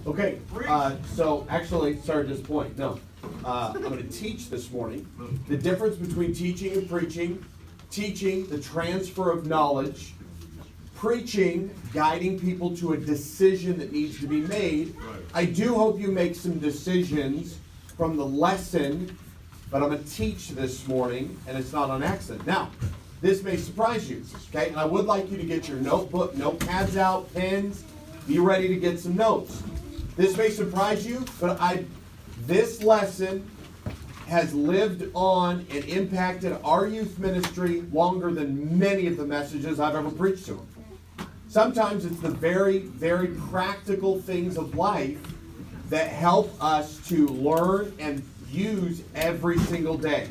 Okay, so actually, sorry to disappoint. No, I'm going to teach this morning. The difference between teaching and preaching. Teaching, the transfer of knowledge. Preaching, guiding people to a decision that needs to be made. I do hope you make some decisions from the lesson, but I'm going to teach this morning, and it's not on accident. Now, this may surprise you, okay? And I would like you to get your notebook, notepads out, pens, be ready to get some notes. This may surprise you, but this lesson has lived on and impacted our youth ministry longer than many of the messages I've ever preached to them. Sometimes it's the very, very practical things of life that help us to learn and use every single day.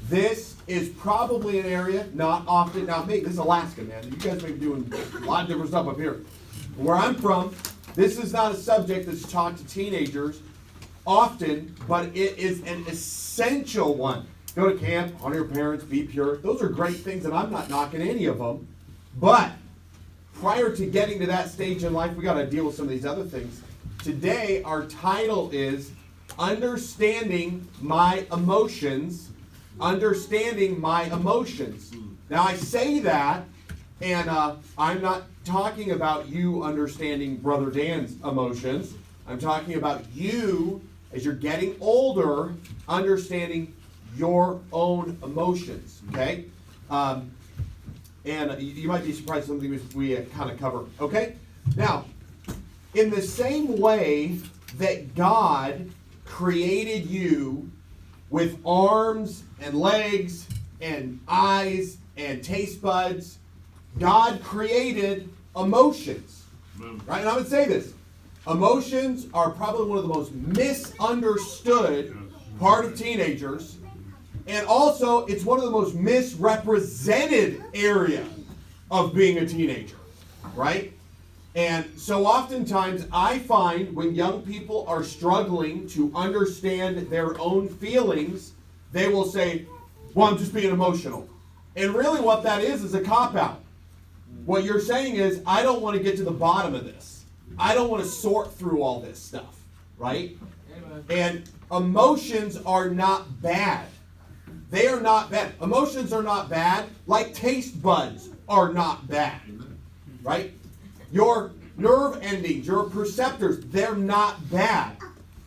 This is probably an area not often, now me, this is Alaska, man. You guys may be doing a lot of different stuff up here. Where I'm from, this is not a subject that's taught to teenagers often, but it is an essential one. Go to camp, honor your parents, be pure. Those are great things, and I'm not knocking any of them. But prior to getting to that stage in life, we got to deal with some of these other things. Today, our title is Understanding My Emotions. Understanding my emotions. Now, I say that, and I'm not talking about you understanding Brother Dan's emotions. I'm talking about you, as you're getting older, understanding your own emotions, okay? And you might be surprised some things we kind of cover, okay? Now, in the same way that God created you with arms and legs and eyes and taste buds, God created emotions, right? And I would say this. Emotions are probably one of the most misunderstood part of teenagers, and also it's one of the most misrepresented area of being a teenager, right? And so oftentimes I find when young people are struggling to understand their own feelings, they will say, well, I'm just being emotional. And really what that is a cop-out. What you're saying is, I don't want to get to the bottom of this. I don't want to sort through all this stuff, right? Amen. And emotions are not bad. They are not bad. Emotions are not bad, like taste buds are not bad, right? Your nerve endings, your perceptors, they're not bad.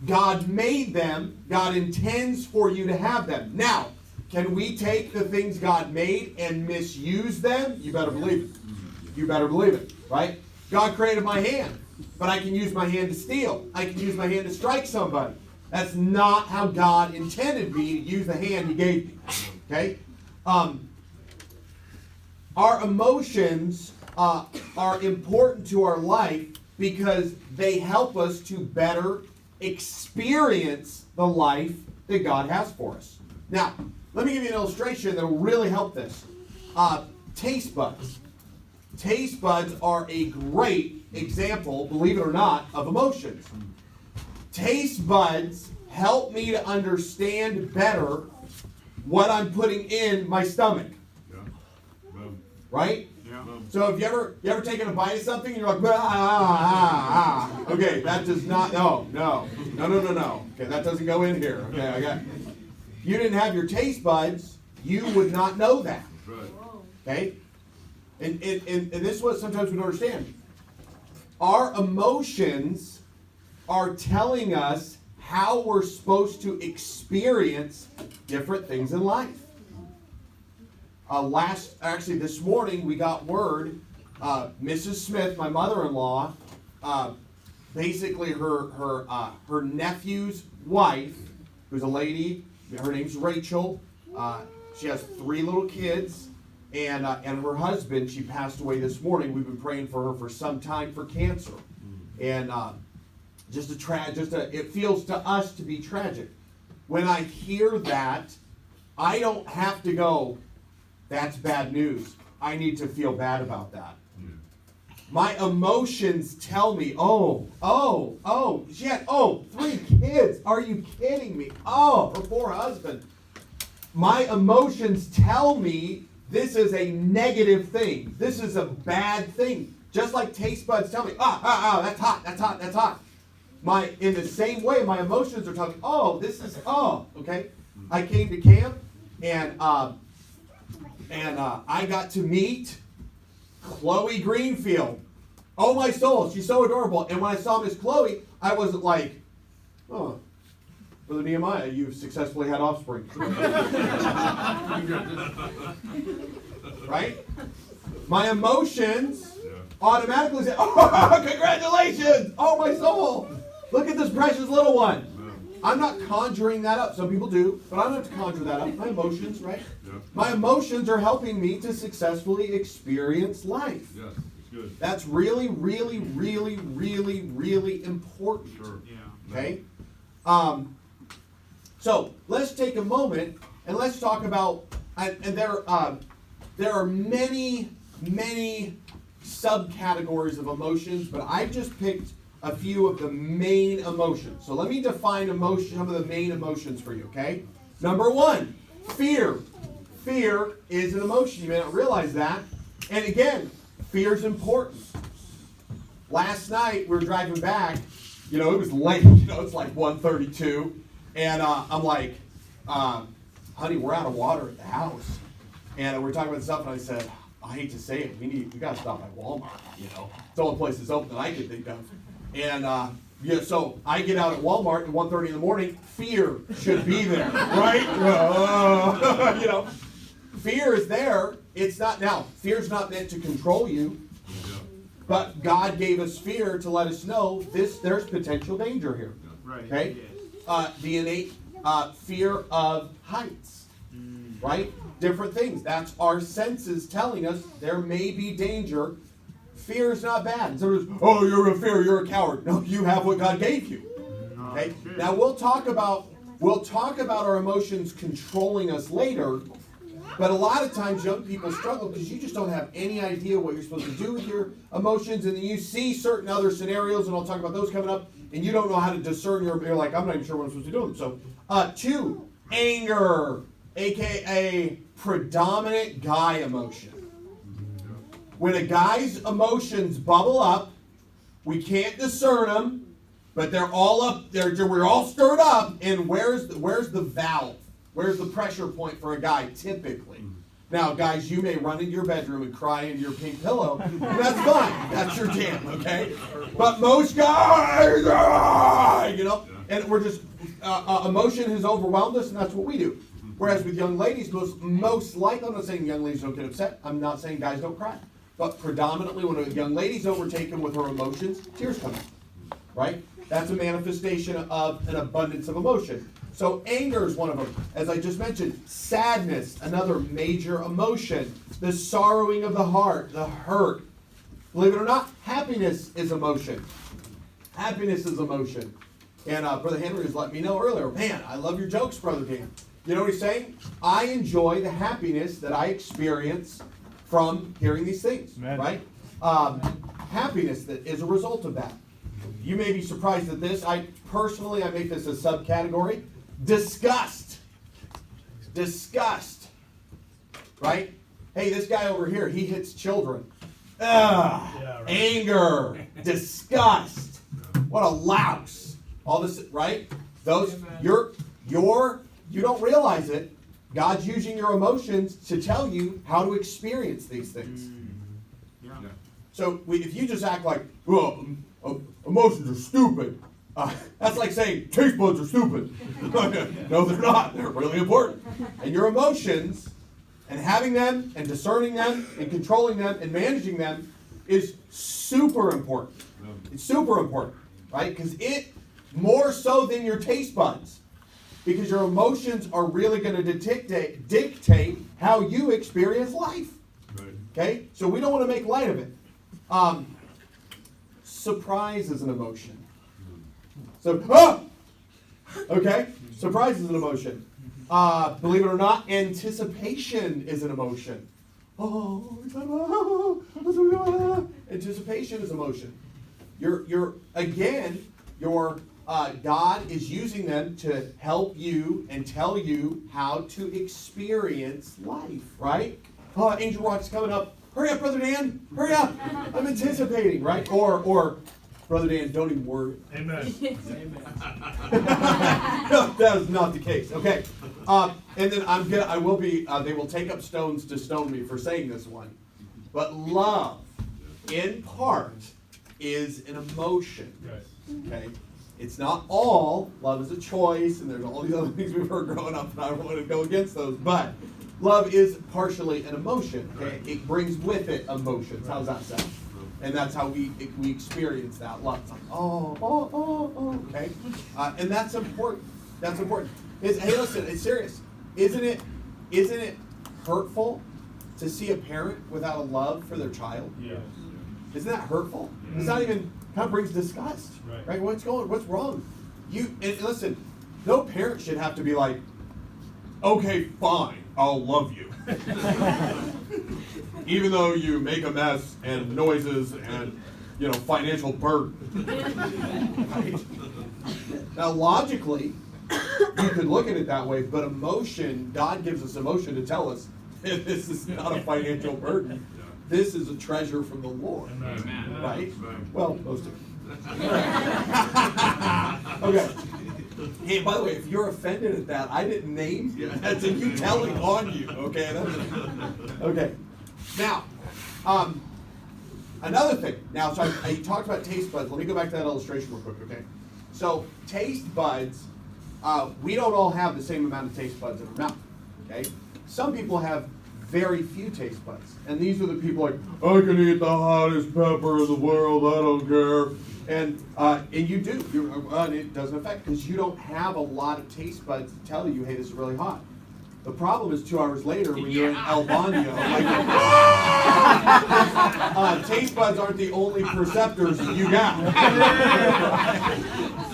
God made them. God intends for you to have them. Now, can we take the things God made and misuse them? You better believe it. You better believe it, right? God created my hand, but I can use my hand to steal. I can use my hand to strike somebody. That's not how God intended me to use the hand He gave me, okay? Our emotions are important to our life because they help us to better experience the life that God has for us. Now, let me give you an illustration that will really help this. Taste buds. Taste buds are a great example, believe it or not, of emotions. Taste buds help me to understand better what I'm putting in my stomach. Right? Yeah. So if you ever taken a bite of something and you're like, okay, that does not, no. Okay, that doesn't go in here. Okay, if you didn't have your taste buds, you would not know that. Okay? And this is what sometimes we don't understand. Our emotions are telling us how we're supposed to experience different things in life. This morning we got word, Mrs. Smith, my mother-in-law, basically her nephew's wife, who's a lady, her name's Rachel. She has 3 little kids, and her husband, she passed away this morning. We've been praying for her for some time for cancer, and it feels to us to be tragic. When I hear that, I don't have to go, that's bad news. I need to feel bad about that. My emotions tell me, she had 3 kids. Are you kidding me? Her poor husband. My emotions tell me this is a negative thing. This is a bad thing. Just like taste buds tell me, that's hot. In the same way, my emotions are talking, okay. I came to camp, and I got to meet Chloe Greenfield. Oh, my soul, she's so adorable. And when I saw Miss Chloe, I wasn't like, oh, Brother Nehemiah, you've successfully had offspring. Right? My emotions automatically say, oh, congratulations! Oh, my soul! Look at this precious little one. I'm not conjuring that up. Some people do, but I don't have to conjure that up. My emotions, right? Yeah. My emotions are helping me to successfully experience life. Yes, it's good. That's really, really, really, really, really important. Sure. Yeah. Okay? So let's take a moment and let's talk about, and there are many, many subcategories of emotions, but I just picked a few of the main emotions. So let me define some of the main emotions for you, okay? Number one, fear. Fear is an emotion. You may not realize that. And again, fear is important. Last night, we were driving back. It was late. It's like 1:32. And I'm like, honey, we're out of water at the house. And we're talking about stuff, and I said, I hate to say it, we got to stop at Walmart. It's the only place that's open that I can think of. And so I get out at Walmart at 1:30 in the morning. Fear should be there, right? Fear is there. It's not now. Fear's not meant to control you, but God gave us fear to let us know there's potential danger here. Right. Okay. The innate fear of heights, right? Different things. That's our senses telling us there may be danger. Fear is not bad. Somebody's, oh, you're a fear, you're a coward. No, you have what God gave you. Okay. Now we'll talk about our emotions controlling us later. But a lot of times young people struggle because you just don't have any idea what you're supposed to do with your emotions, and then you see certain other scenarios, and I'll talk about those coming up, and you don't know how to discern you're like, I'm not even sure what I'm supposed to do with them. So, 2, anger, aka predominant guy emotion. When a guy's emotions bubble up, we can't discern them, but they're all up there. We're all stirred up, and where's the valve? Where's the pressure point for a guy typically? Now, guys, you may run into your bedroom and cry into your pink pillow. That's fine. That's your jam, okay? But most guys, and we're just, emotion has overwhelmed us, and that's what we do. Whereas with young ladies, most likely, I'm not saying young ladies don't get upset. I'm not saying guys don't cry. But predominantly, when a young lady's overtaken with her emotions, tears come out, right? That's a manifestation of an abundance of emotion. So anger is one of them. As I just mentioned, sadness, another major emotion. The sorrowing of the heart, the hurt. Believe it or not, happiness is emotion. Happiness is emotion. And Brother Henry was letting me know earlier, man, I love your jokes, Brother Dan. You know what he's saying? I enjoy the happiness that I experience from hearing these things, right? Happiness that is a result of that. You may be surprised at this. I make this a subcategory. Disgust. Disgust. Right? Hey, this guy over here, he hits children. Anger. Disgust. What a louse. All this, right? Those, you don't realize it. God's using your emotions to tell you how to experience these things. Yeah. So if you just act like, well, emotions are stupid, that's like saying taste buds are stupid. No, they're not. They're really important. And your emotions, and having them, and discerning them, and controlling them, and managing them is super important. It's super important, right? Because more so than your taste buds. Because your emotions are really going to dictate how you experience life. Right. Okay? So we don't want to make light of it. Surprise is an emotion. So, okay? Surprise is an emotion. Believe it or not, anticipation is an emotion. Anticipation is emotion. God is using them to help you and tell you how to experience life, right? Angel Rock's coming up. Hurry up, Brother Dan. Hurry up. I'm anticipating, right? Or Brother Dan, don't even worry. Amen. No, that is not the case. Okay. And then I will be, they will take up stones to stone me for saying this one. But love, in part, is an emotion. Okay? It's not all. Love is a choice, and there's all these other things we've heard growing up, and I don't want to go against those. But love is partially an emotion. Okay? It brings with it emotions. How's that sound? And that's how we experience that love. It's like, okay? And that's important. That's important. Hey, listen, it's serious. Isn't it hurtful to see a parent without a love for their child? Yes. Isn't that hurtful? It's not even, kind of brings disgust. Right? What's wrong? And listen, no parent should have to be like, okay, fine, I'll love you. Even though you make a mess and noises and, financial burden. Right? Now, logically, you could look at it that way, but emotion, God gives us emotion to tell us this is not a financial burden. This is a treasure from the Lord. Amen. Right? Well, most of it. Okay. Hey, by the way, if you're offended at that, I didn't name you. That's a you telling on you. Okay. Okay. Now, another thing. Now, so I talked about taste buds. Let me go back to that illustration real quick. Okay. So taste buds. We don't all have the same amount of taste buds in our mouth. Okay. Some people have very few taste buds, and these are the people like, I can eat the hottest pepper in the world. I don't care. And you do. And it doesn't affect because you don't have a lot of taste buds to tell you, hey, this is really hot. The problem is 2 hours later when you're in Albania, taste buds aren't the only perceptors you got.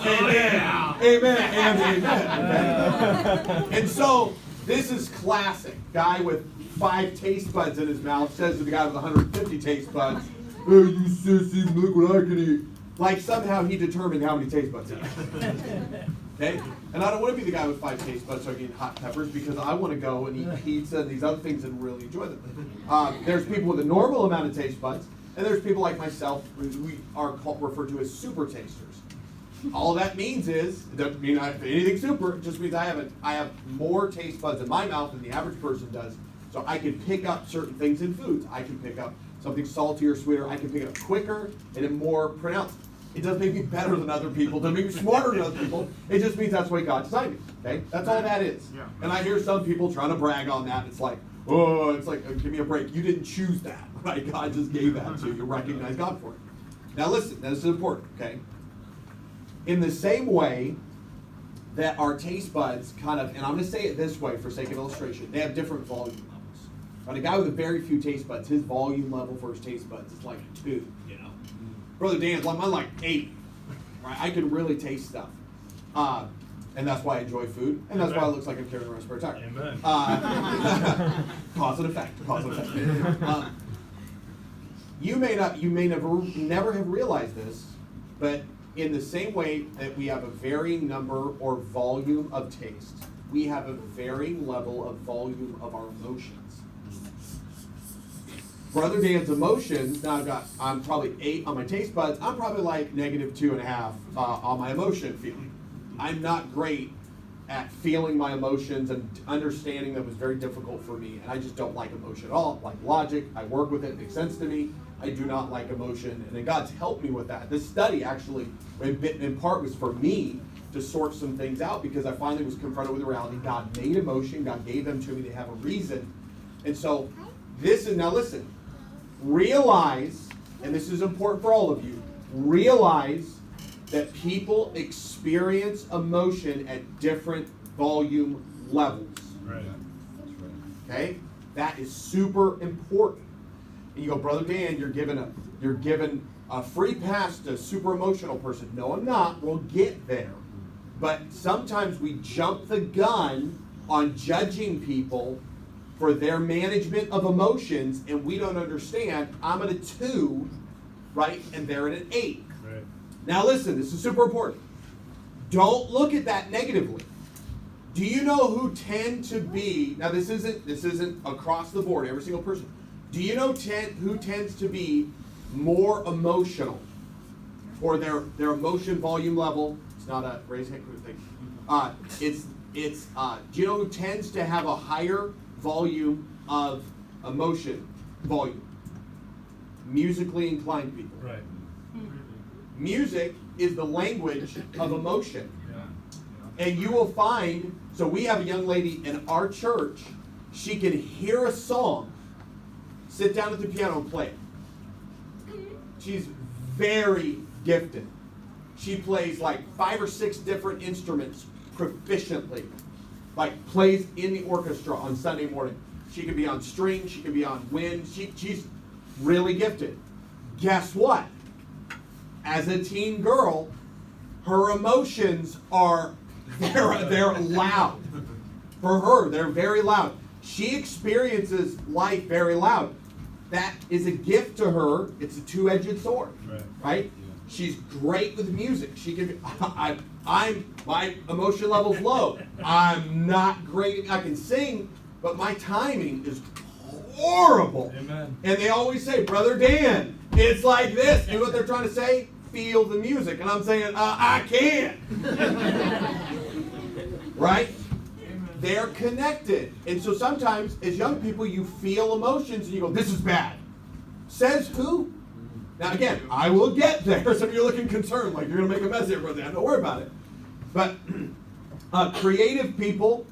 Amen. Amen and amen. Okay? And so this is classic. Guy with 5 taste buds in his mouth says to the guy with 150 taste buds, hey, you sissy, look what I can eat. Like somehow he determined how many taste buds he had. Okay? And I don't want to be the guy with 5 taste buds so I can eat hot peppers because I want to go and eat pizza and these other things and really enjoy them. There's people with a normal amount of taste buds, and there's people like myself who are referred to as super tasters. All that means is, it doesn't mean I have anything super, it just means I have more taste buds in my mouth than the average person does. So I can pick up certain things in foods. I can pick up something saltier, sweeter. I can pick it up quicker and in more pronounced. It doesn't make me better than other people. It doesn't make me smarter than other people. It just means that's the way God designed me. Okay? That's all that is. Yeah. And I hear some people trying to brag on that. It's like, give me a break. You didn't choose that, right? God just gave that to you. You recognize God for it. Now listen, this is important, okay? In the same way that our taste buds kind of, and I'm going to say it this way for sake of illustration, they have different volume levels. But a guy with a very few taste buds, his volume level for his taste buds is like 2, Brother Dan's like, mine like 8. Right? I can really taste stuff. And that's why I enjoy food, and that's why it looks like I'm carrying a respiratory. Amen. Cause and effect. You may never have realized this, but in the same way that we have a varying number or volume of taste, we have a varying level of volume of our emotions. Brother Dan's emotions, now I'm probably 8 on my taste buds, I'm probably like -2.5 on my emotion feeling. I'm not great at feeling my emotions and understanding that was very difficult for me, and I just don't like emotion at all. Like logic, I work with it, it makes sense to me. I do not like emotion, and then God's helped me with that. This study actually, in part, was for me to sort some things out because I finally was confronted with the reality. God made emotion, God gave them to me, they have a reason. And so, now listen, realize, and this is important for all of you, realize that people experience emotion at different volume levels. Right. Okay? That is super important. And you go, Brother Dan, you're given a free pass to a super emotional person. No, I'm not. We'll get there. But sometimes we jump the gun on judging people for their management of emotions, and we don't understand. I'm at a 2, right? And they're at an 8. Right. Now listen, this is super important. Don't look at that negatively. Do you know who tend to be, now this isn't across the board, every single person. Do you know who tends to be more emotional? or their emotion volume level. It's not a raise hand thing. Do you know who tends to have a higher volume of emotion volume? Musically inclined people. Right. Music is the language of emotion. And you will find, so we have a young lady in our church, she can hear a song, sit down at the piano and play it. She's very gifted. She plays like 5 or 6 different instruments proficiently. Like plays in the orchestra on Sunday morning. She can be on string, she can be on wind. She's really gifted. Guess what? As a teen girl, her emotions are they're loud. For her, they're very loud. She experiences life very loud. That is a gift to her. It's a two-edged sword, right? Yeah. She's great with music. She can. My emotion level's low. I'm not great. I can sing, but my timing is horrible. Amen. And they always say, Brother Dan, it's like this. You know what they're trying to say? Feel the music. And I'm saying, I can't. Right? They're connected. And so sometimes, as young people, you feel emotions and you go, this is bad. Says who? Now, again, I will get there. Some of you are looking concerned, like you're going to make a mess here, brother. Don't worry about it. But creative people,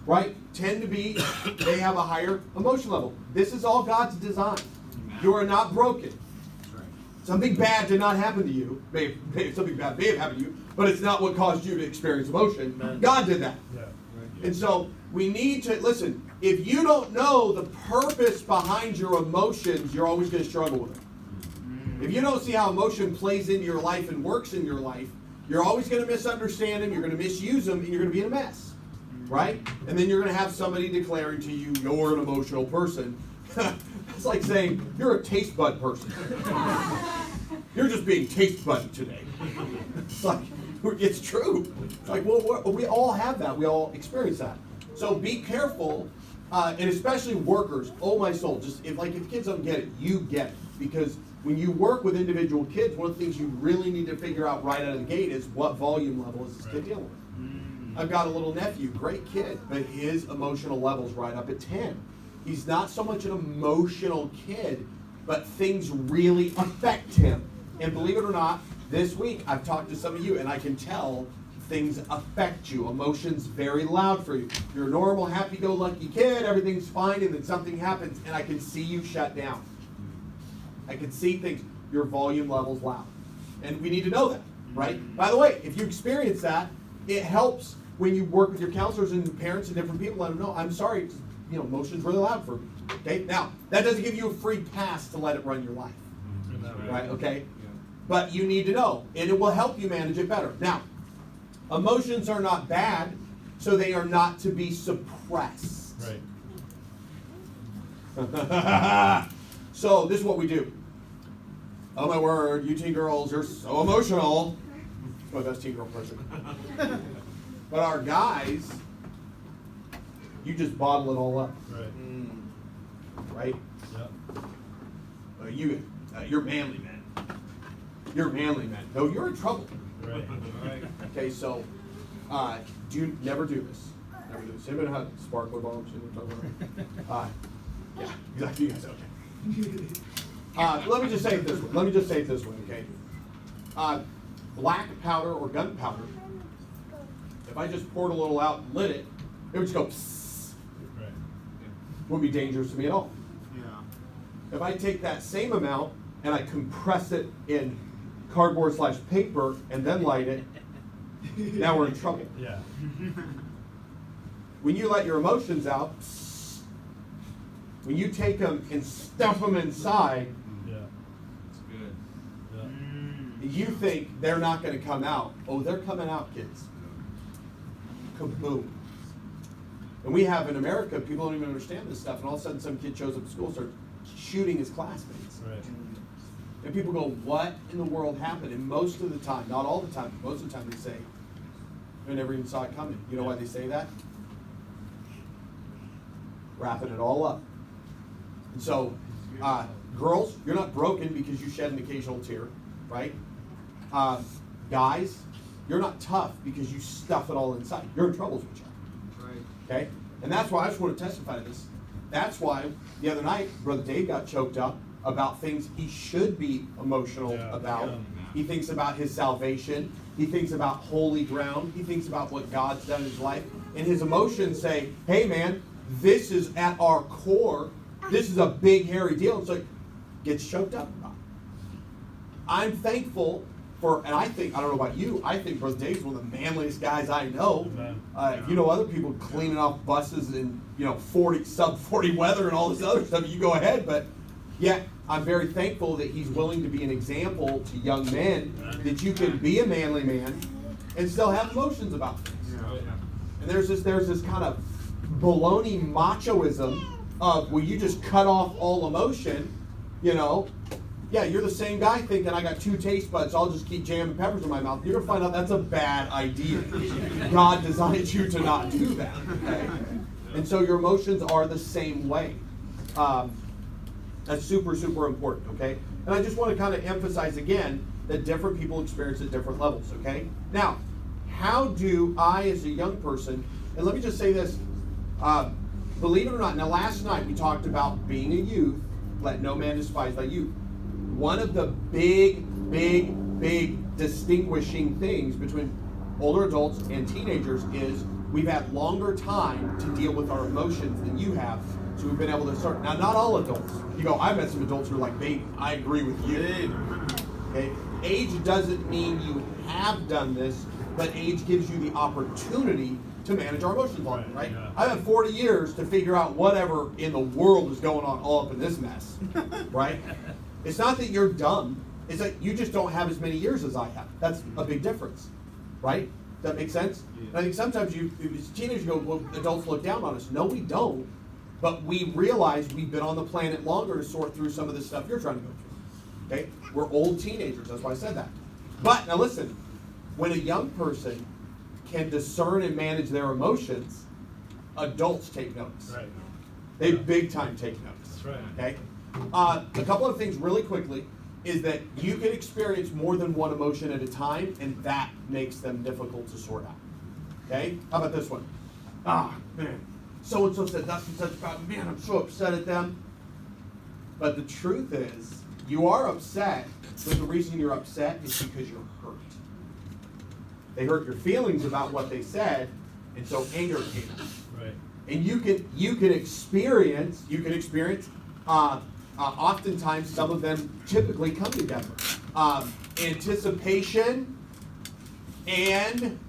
right, tend to be, they have a higher emotion level. This is all God's design. You are not broken. Something bad did not happen to you. Something bad may have happened to you, but it's not what caused you to experience emotion. God did that. Yeah. And so we need to, listen, if you don't know the purpose behind your emotions, you're always going to struggle with it. If you don't see how emotion plays into your life and works in your life, you're always going to misunderstand them, you're going to misuse them, and you're going to be in a mess. Right? And then you're going to have somebody declaring to you, you're an emotional person. It's like saying, you're a taste bud person. You're just being taste bud today. It's like, it's true. It's like, well, we all have that. We all experience that. So be careful, and especially workers. Oh my soul! Just if kids don't get it, you get it. Because when you work with individual kids, one of the things you really need to figure out right out of the gate is what volume level is this kid dealing with. I've got a little nephew, great kid, but his emotional level's right up at 10. He's not so much an emotional kid, but things really affect him. And believe it or not, this week I've talked to some of you, and I can tell things affect you. Emotions very loud for you. You're a normal, happy-go-lucky kid, everything's fine, and then something happens, and I can see you shut down. I can see things. Your volume level's loud. And we need to know that, right? By the way, if you experience that, it helps when you work with your counselors and parents and different people, let them know, I'm sorry, emotion's really loud for me. Okay? Now, that doesn't give you a free pass to let it run your life. Right? Okay? But you need to know, and it will help you manage it better. Now, emotions are not bad, so they are not to be suppressed. Right. So this is what we do. Oh my word, you teen girls, you're so emotional. I'm my best teen girl person. But our guys, you just bottle it all up. Right. Right? Yeah. You're manly men. You're manly men. No, you're in trouble. Right. Okay, so never do this. Never do this. Anybody know how sparkler bombs? You know what I'm talking about? Yeah, exactly. You guys okay? Let me just say it this way. Okay. Black powder or gunpowder. If I just poured a little out and lit it, it would just go psst. Right. Wouldn't be dangerous to me at all. Yeah. If I take that same amount and I compress it in cardboard/paper and then light it, now we're in trouble. Yeah. When you let your emotions out, when you take them and stuff them inside, Yeah. It's good. Yeah. you think they're not going to come out. Oh, they're coming out, kids. Kaboom. And we have in America, people don't even understand this stuff, and all of a sudden some kid shows up at school and starts shooting his classmates. Right. And people go, what in the world happened? And most of the time, not all the time, but most of the time they say, I never even saw it coming. You know why they say that? Wrapping it all up. And so, girls, you're not broken because you shed an occasional tear, right? Guys, you're not tough because you stuff it all inside. You're in trouble with each other. Right. Okay? And that's why I just want to testify to this. That's why the other night, Brother Dave got choked up about things he should be emotional about. Yeah. He thinks about his salvation. He thinks about holy ground. He thinks about what God's done in his life. And his emotions say, hey man, this is at our core. This is a big, hairy deal. It's like, gets choked up about it. I'm thankful for, and I don't know about you, I think Brother Dave's one of the manliest guys I know. If you know other people cleaning off buses in, 40, sub 40 weather and all this other stuff, you go ahead. But yet, I'm very thankful that he's willing to be an example to young men that you can be a manly man and still have emotions about things. And there's this kind of baloney machoism of, well, you just cut off all emotion, Yeah, you're the same guy thinking I got 2 taste buds, so I'll just keep jamming peppers in my mouth. You're going to find out that's a bad idea. God designed you to not do that. Okay? And so your emotions are the same way. That's super, super important, okay? And I just want to kind of emphasize again that different people experience at different levels, okay? Now, how do I, as a young person, and let me just say this, believe it or not, now last night we talked about being a youth, let no man despise thy youth. One of the big distinguishing things between older adults and teenagers is we've had longer time to deal with our emotions than you have. So we've been able to start. Now, not all adults. You go, I've met some adults who are like babies. I agree with you. Okay? Age doesn't mean you have done this, but age gives you the opportunity to manage our emotions longer, right? Yeah. I've had 40 years to figure out whatever in the world is going on all up in this mess, right? It's not that you're dumb. It's that you just don't have as many years as I have. That's a big difference, right? Does that make sense? Yeah. And I think sometimes as teenagers, go, well, adults look down on us. No, we don't. But we realize we've been on the planet longer to sort through some of the stuff you're trying to go through. Okay? We're old teenagers. That's why I said that. But now listen, when a young person can discern and manage their emotions, adults take notice. Right. They big time take notice. That's right. Okay? A couple of things really quickly is that you can experience more than one emotion at a time, and that makes them difficult to sort out. Okay? How about this one? Man, so-and-so said that's and such about, man, I'm so upset at them. But the truth is, you are upset, but the reason you're upset is because you're hurt. They hurt your feelings about what they said, and so anger came out. Right. And you can experience, oftentimes some of them typically come together. Anticipation and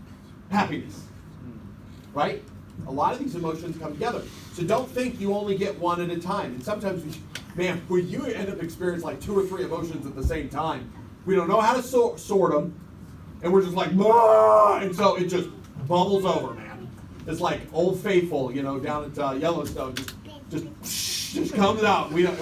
happiness, right? A lot of these emotions come together. So don't think you only get one at a time. And sometimes, when you end up experiencing like 2 or 3 emotions at the same time, we don't know how to sort them, and we're just like, "Bah!" And so it just bubbles over, man. It's like Old Faithful, down at Yellowstone, just comes out. We don't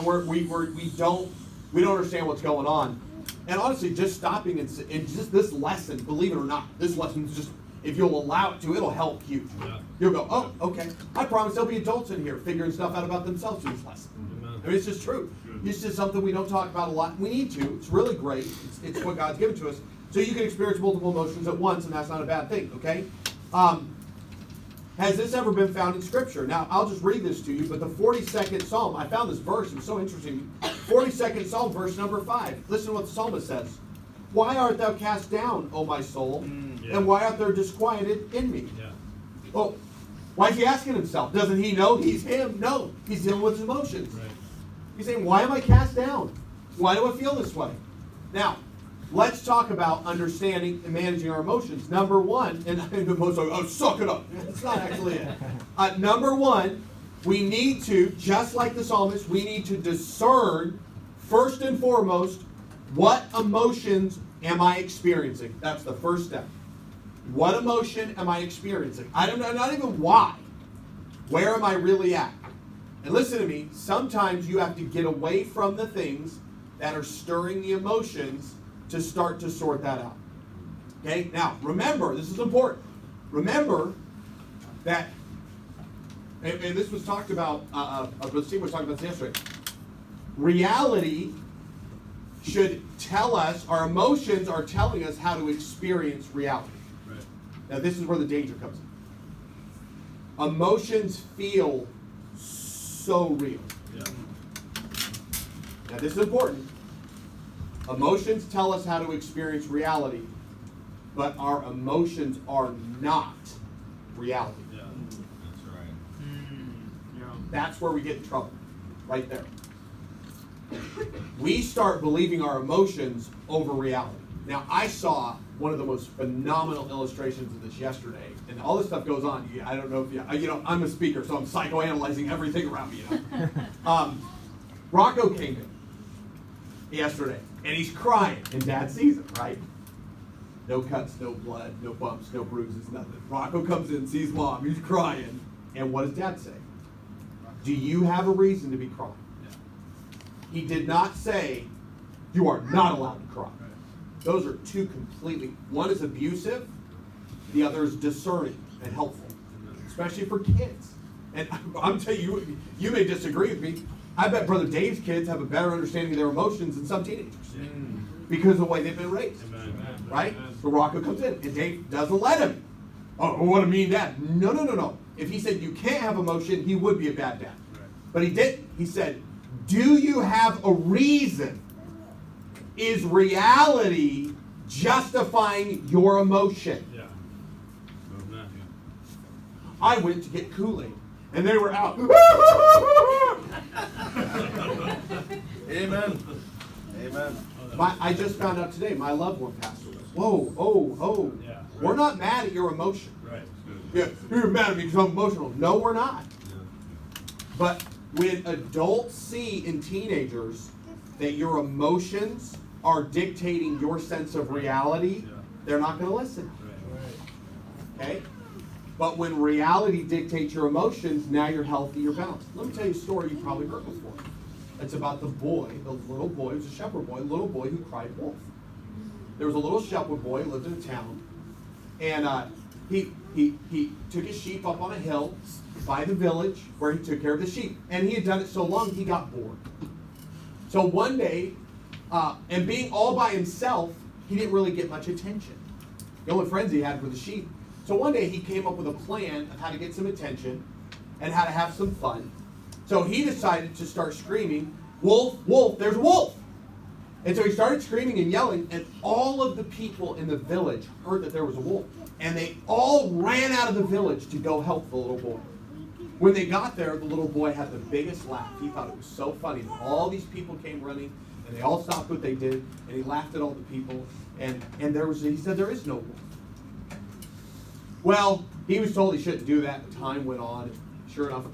understand what's going on. And honestly, just stopping and just this lesson, believe it or not, this lesson is just, if you'll allow it to, it'll help you. Yeah. You'll go, oh, okay. I promise there'll be adults in here figuring stuff out about themselves through this lesson. Amen. I mean, it's just true. It's just something we don't talk about a lot. We need to. It's really great. It's what God's given to us. So you can experience multiple emotions at once, and that's not a bad thing, okay? Has this ever been found in Scripture? Now, I'll just read this to you, but the 42nd Psalm, I found this verse, it was so interesting. 42nd Psalm, verse number 5. Listen to what the psalmist says. Why art thou cast down, O my soul, Yeah. and why art thou disquieted in me? Yeah. Well, why is he asking himself? Doesn't he know he's him? No, he's dealing with his emotions. Right. He's saying, why am I cast down? Why do I feel this way? Now, let's talk about understanding and managing our emotions. Number one, and the most suck it up. That's not actually it. Number one, we need to, just like the psalmist, we need to discern, first and foremost, what emotions am I experiencing? That's the first step. What emotion am I experiencing? I don't know, not even why. Where am I really at? And listen to me, sometimes you have to get away from the things that are stirring the emotions to start to sort that out. Okay? Now, remember, this is important. Remember that, and this was talked about, Steve was talking about this yesterday. Reality should tell us, our emotions are telling us how to experience reality. Right. Now, this is where the danger comes in. Emotions feel so real. Yeah. Now, this is important. Emotions tell us how to experience reality, but our emotions are not reality. Yeah. That's right. Yeah. That's where we get in trouble, right there. We start believing our emotions over reality. Now, I saw one of the most phenomenal illustrations of this yesterday, and all this stuff goes on. I don't know if I'm a speaker, so I'm psychoanalyzing everything around me. Rocco came in yesterday, and he's crying, and Dad sees him, right? No cuts, no blood, no bumps, no bruises, nothing. Rocco comes in, sees Mom, he's crying, and what does Dad say? Do you have a reason to be crying? He did not say, you are not allowed to cry. Those are two completely, one is abusive, the other is discerning and helpful, especially for kids. And I'm telling you, you may disagree with me, I bet Brother Dave's kids have a better understanding of their emotions than some teenagers because of the way they've been raised. Amen. Right? So Rocco comes in, and Dave doesn't let him. Oh, what a mean dad. No. If he said you can't have emotion, he would be a bad dad. But he didn't. He said, do you have a reason? Is reality justifying your emotion? Yeah. Amen. I went to get Kool-Aid, and they were out. Amen. Amen. I just found out today my loved one passed away. Whoa. Yeah. We're not mad at your emotion. Right. Yeah, you're mad at me because I'm emotional. No, we're not. But when adults see in teenagers that your emotions are dictating your sense of reality, they're not going to listen. Okay? But when reality dictates your emotions, now you're healthy, you're balanced. Let me tell you a story you've probably heard before. It's about the little boy, it was a shepherd boy, the little boy who cried wolf. There was a little shepherd boy who lived in a town, and he took his sheep up on a hill by the village where he took care of the sheep. And he had done it so long, he got bored. So one day, and being all by himself, he didn't really get much attention. The only friends he had were the sheep. So one day he came up with a plan of how to get some attention and how to have some fun. So he decided to start screaming, wolf, wolf, there's a wolf. And so he started screaming and yelling, and all of the people in the village heard that there was a wolf. And they all ran out of the village to go help the little boy. When they got there, the little boy had the biggest laugh. He thought it was so funny. All these people came running, and they all stopped what they did, and he laughed at all the people. And he said, there is no wolf. Well, he was told he shouldn't do that. Time went on. And sure enough,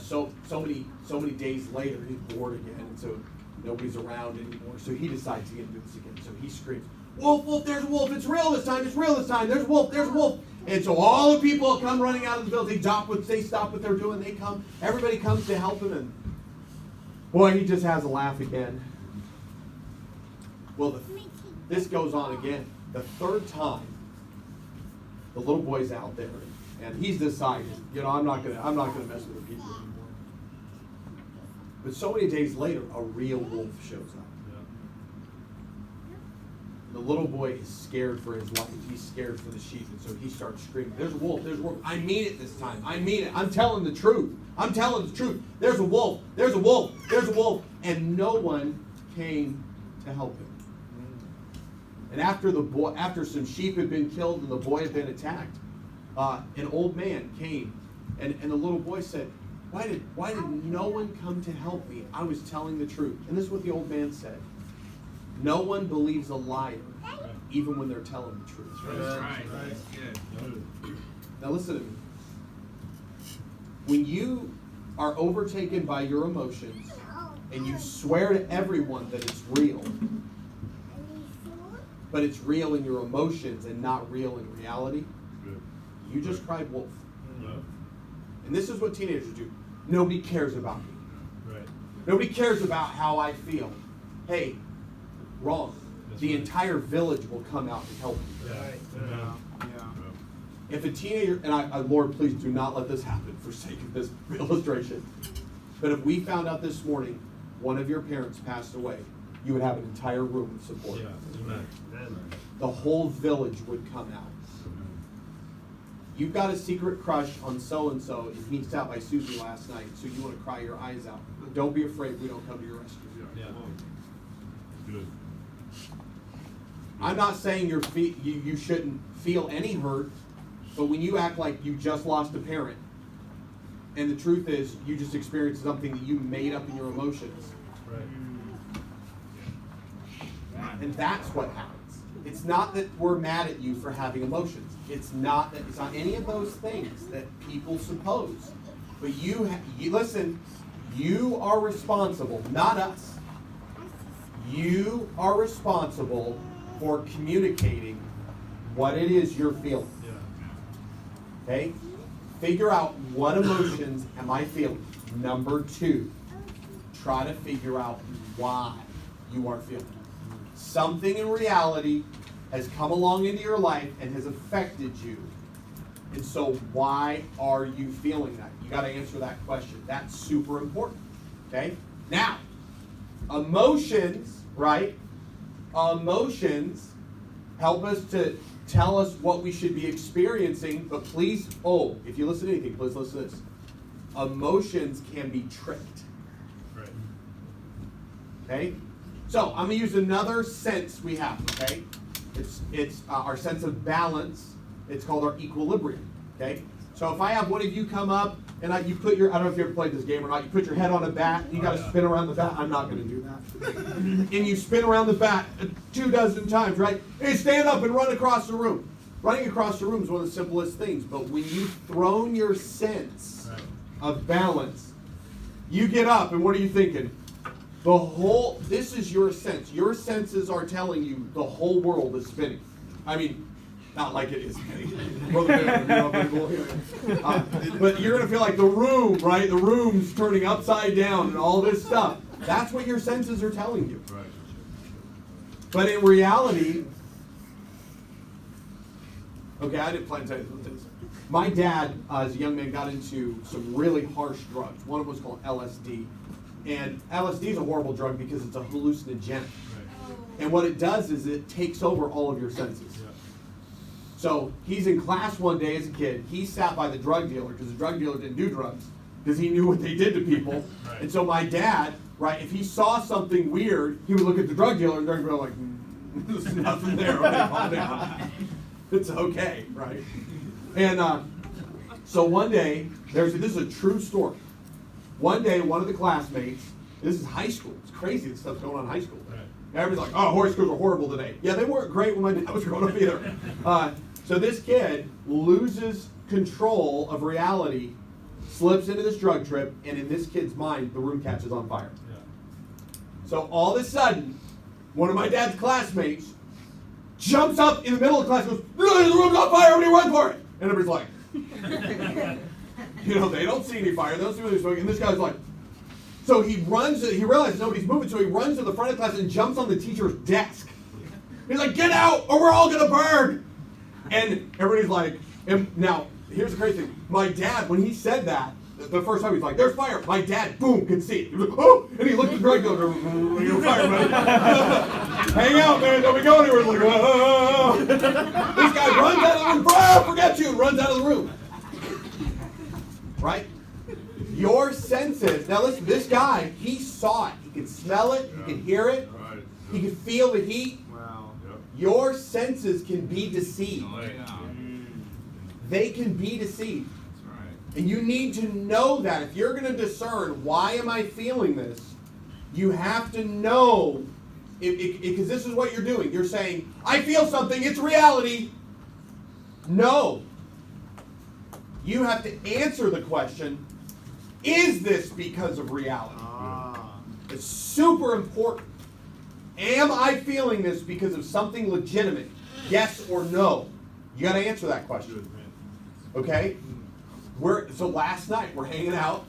so many days later, he's bored again, and so nobody's around anymore. So he decides he's going to do this again. So he screams, wolf, wolf, there's a wolf. It's real this time. It's real this time. There's a wolf. There's a wolf. And so all the people come running out of the village. They stop what they're doing. They come. Everybody comes to help him. And boy, he just has a laugh again. Well, this goes on again. The third time, the little boy's out there, and he's decided, I'm not gonna mess with the people anymore. But so many days later, a real wolf shows up. The little boy is scared for his life. He's scared for the sheep, and so he starts screaming, there's a wolf, there's a wolf. I mean it this time. I mean it. I'm telling the truth. I'm telling the truth. There's a wolf. There's a wolf. There's a wolf. And no one came to help him. And after some sheep had been killed and the boy had been attacked, an old man came, and the little boy said, why did no one come to help me? I was telling the truth. And this is what the old man said. No one believes a liar, even when they're telling the truth. That's right. That's good. Now listen to me. When you are overtaken by your emotions and you swear to everyone that it's real, but it's real in your emotions and not real in reality, you just cried wolf. And this is what teenagers do. Nobody cares about me. Right. Nobody cares about how I feel. Hey, wrong. The entire village will come out and help you. Yeah. If a teenager, and Lord, please do not let this happen for sake of this illustration, but if we found out this morning one of your parents passed away, you would have an entire room of support. Yeah. Amen. The whole village would come out. You've got a secret crush on so-and-so, and he sat by Susie last night, so you want to cry your eyes out. Don't be afraid, we don't come to your rescue. Yeah. Good. I'm not saying you shouldn't feel any hurt, but when you act like you just lost a parent, and the truth is you just experienced something that you made up in your emotions, Right. and that's what happens. It's not that we're mad at you for having emotions. It's not any of those things that people suppose. But you listen, you are responsible, not us. You are responsible for communicating what it is you're feeling. Yeah. Okay? Figure out what emotions am I feeling. Number 2, try to figure out why you are feeling. Something in reality has come along into your life and has affected you. And so why are you feeling that? You got to answer that question. That's super important. Okay? Now, emotions, right? Emotions help us to tell us what we should be experiencing, but please, if you listen to anything, please listen to this. Emotions can be tricked. Right. Okay? So I'm going to use another sense we have, okay? It's our sense of balance. It's called our equilibrium, okay? So if I have one of you come up and you put your, I don't know if you ever played this game or not, you put your head on a bat, you got to spin around the bat. I'm not going to do that. And you spin around the bat 24 times, right? Hey, stand up and run across the room. Running across the room is one of the simplest things, but when you've thrown your sense of balance, you get up and what are you thinking? This is your sense. Your senses are telling you the whole world is spinning. I mean, not like it is spinning. But you're going to feel like the room, right? The room's turning upside down and all this stuff. That's what your senses are telling you. Right. But in reality, okay, I didn't plan to tell you this. My dad, as a young man, got into some really harsh drugs. One of them was called LSD. And LSD is a horrible drug because it's a hallucinogenic. Right. And what it does is it takes over all of your senses. Yeah. So he's in class one day as a kid. He sat by the drug dealer because the drug dealer didn't do drugs because he knew what they did to people. Right. And so my dad, right, if he saw something weird, he would look at the drug dealer and the drug dealer like, there's nothing there. Okay, calm down. It's okay, right? And so one day, this is a true story. One day, one of the classmates, this is high school. It's crazy this stuff's going on in high school. Right. Everybody's like, high schools are horrible today. Yeah, they weren't great when my dad was growing up either. So this kid loses control of reality, slips into this drug trip, and in this kid's mind, the room catches on fire. Yeah. So all of a sudden, one of my dad's classmates jumps up in the middle of the class and goes, the room's on fire, everybody run for it! And everybody's like, they don't see any fire, they don't see anything smoking, and this guy's like, so he realizes nobody's moving, so he runs to the front of the class and jumps on the teacher's desk. He's like, get out, or we're all gonna burn! And everybody's like, and now, here's the crazy thing, my dad, when he said that, the first time he's like, there's fire, my dad, boom, could see it. He was like, oh! And he looked at the drug dealer, you're fire, man. Hang out, man, don't be going anywhere. He's like, oh! This guy runs out of the room, oh, forget you, and runs out of the room. Right? Your senses, now listen, this guy, he saw it. He could smell it, he could hear it, Right. he could feel the heat. Wow. Yep. Your senses can be deceived. Oh, yeah. They can be deceived. That's right. And you need to know that. If you're going to discern, why am I feeling this? You have to know, because this is what you're doing. You're saying, I feel something, it's reality. No. You have to answer the question, is this because of reality? It's super important. Am I feeling this because of something legitimate? Yes or no? You got to answer that question. Okay? So last night we're hanging out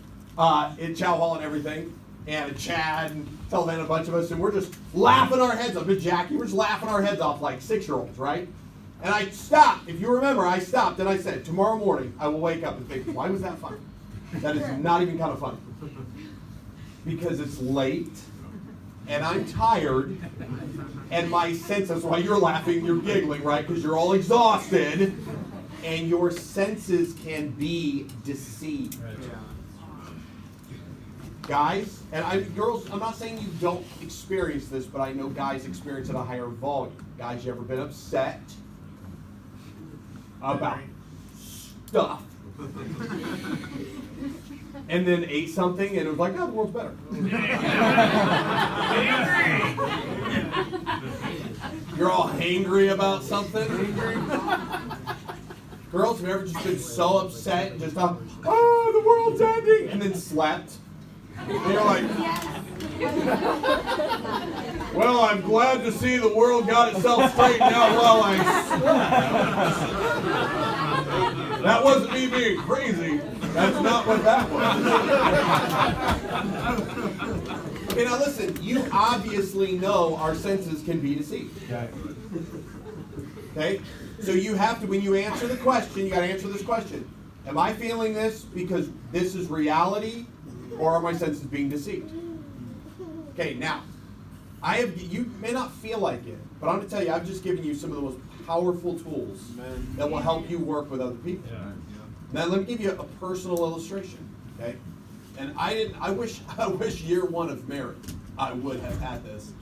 in Chow Hall and everything, and Chad and Telvan and a bunch of us, and we're just laughing our heads off. And Jackie, we're just laughing our heads off like 6-year-olds, right? And I stopped. If you remember, I stopped and I said, tomorrow morning I will wake up and think, why was that funny? That is not even kind of funny. Because it's late and I'm tired, and my senses, that's why you're laughing, you're giggling, right? Because you're all exhausted, and your senses can be deceived. Right. Guys, and girls, I'm not saying you don't experience this, but I know guys experience it at a higher volume. Guys, you ever been upset about stuff? And then ate something and it was like, oh, the world's better. You're all hangry about something. Girls, have you ever just been so upset and just thought, oh, the world's ending, and then slept? And you're like, well, I'm glad to see the world got itself straightened out while I slept. That wasn't me being crazy. That's not what that was. Okay, now listen, you obviously know our senses can be deceived. Okay? So you have to, when you answer the question, you got to answer this question. Am I feeling this because this is reality, or are my senses being deceived? Okay, now, you may not feel like it, but I'm going to tell you, I've just given you some of the most powerful tools that will help you work with other people. Yeah. Now let me give you a personal illustration, okay? And I wish year one of marriage, I would have had this.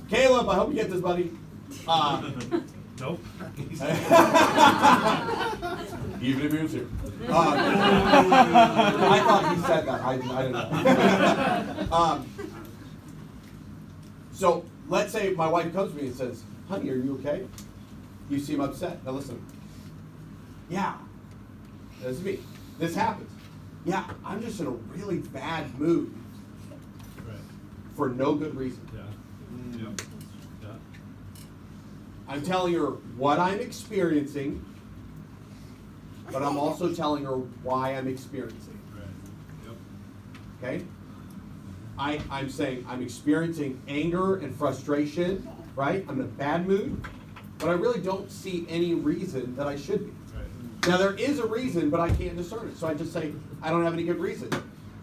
Caleb, I hope you get this, buddy. Nope. Even if he was here. I thought he said that. I didn't know. So let's say my wife comes to me and says, honey, are you okay? You seem upset. Now listen. Yeah. This is me. This happens. Yeah, I'm just in a really bad mood. Right. For no good reason. Yeah. Yep. Yeah. I'm telling her what I'm experiencing, but I'm also telling her why I'm experiencing. Right. Yep. Okay? I'm saying I'm experiencing anger and frustration, right? I'm in a bad mood, but I really don't see any reason that I should be. Right. Now there is a reason, but I can't discern it. So I just say, I don't have any good reason.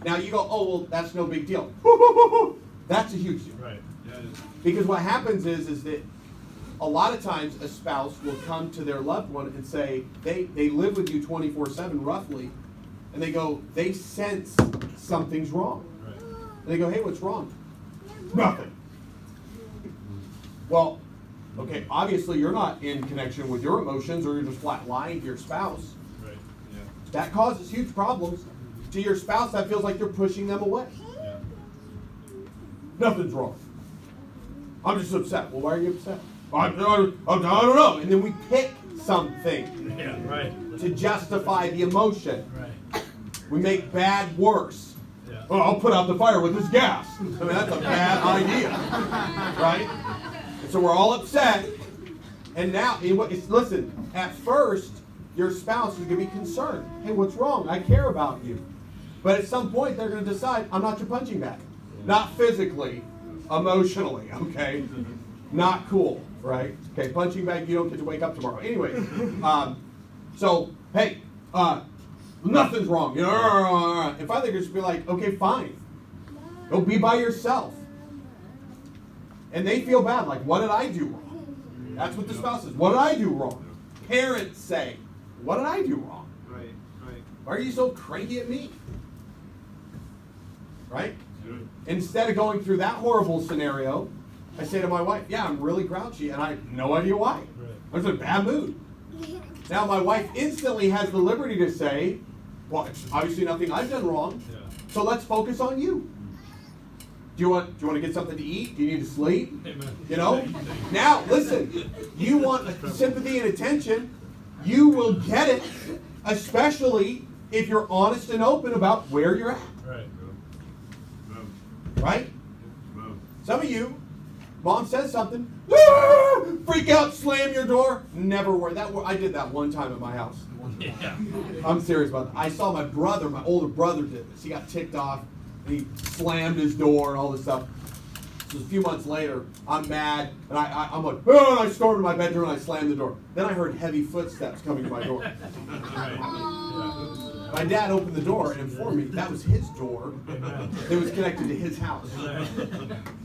Now you go, oh, well, that's no big deal. That's a huge deal. Right. Yeah. It is. Because what happens is that a lot of times a spouse will come to their loved one and say, they live with you 24/7 roughly, and they go, they sense something's wrong. Right. And they go, hey, what's wrong? Nothing. Well, okay, obviously you're not in connection with your emotions, or you're just flat lying to your spouse. Right. Yeah. That causes huge problems. To your spouse, that feels like you're pushing them away. Yeah. Nothing's wrong. I'm just upset. Well, why are you upset? I don't know. And then we pick something Yeah. Right. to justify the emotion. Right. We make bad worse. Yeah. Oh, I'll put out the fire with this gas. I mean, that's a bad idea. Right? And so we're all upset. And now, listen, at first, your spouse is going to be concerned. Hey, what's wrong? I care about you. But at some point, they're going to decide, I'm not your punching bag. Not physically, emotionally, okay? Not cool, right? Okay, punching bag, you don't get to wake up tomorrow. Anyway, so, hey, nothing's wrong. You know, and finally, they're just be like, okay, fine. Go be by yourself. And they feel bad, like, what did I do wrong? That's what the spouse says. What did I do wrong? Parents say, what did I do wrong? Right. Right. Why are you so cranky at me? Right? Good. Instead of going through that horrible scenario, I say to my wife, yeah, I'm really grouchy, and I have no idea why. Right. I was in a bad mood. Now my wife instantly has the liberty to say, well, it's obviously nothing I've done wrong, Yeah. so let's focus on you. Do you want to get something to eat? Do you need to sleep? Amen. You know? Now, listen, you want sympathy and attention, you will get it, especially if you're honest and open about where you're at. Right. Right? Well. Some of you, mom says something, freak out, slam your door. Never worry. I did that one time at my house. Yeah. I'm serious about that. I saw my brother, my older brother did this. He got ticked off, and he slammed his door and all this stuff. So a few months later, I'm mad, and I'm like, oh, and I stormed to my bedroom and I slammed the door. Then I heard heavy footsteps coming to my door. My dad opened the door and informed me that was his door. It was connected to his house.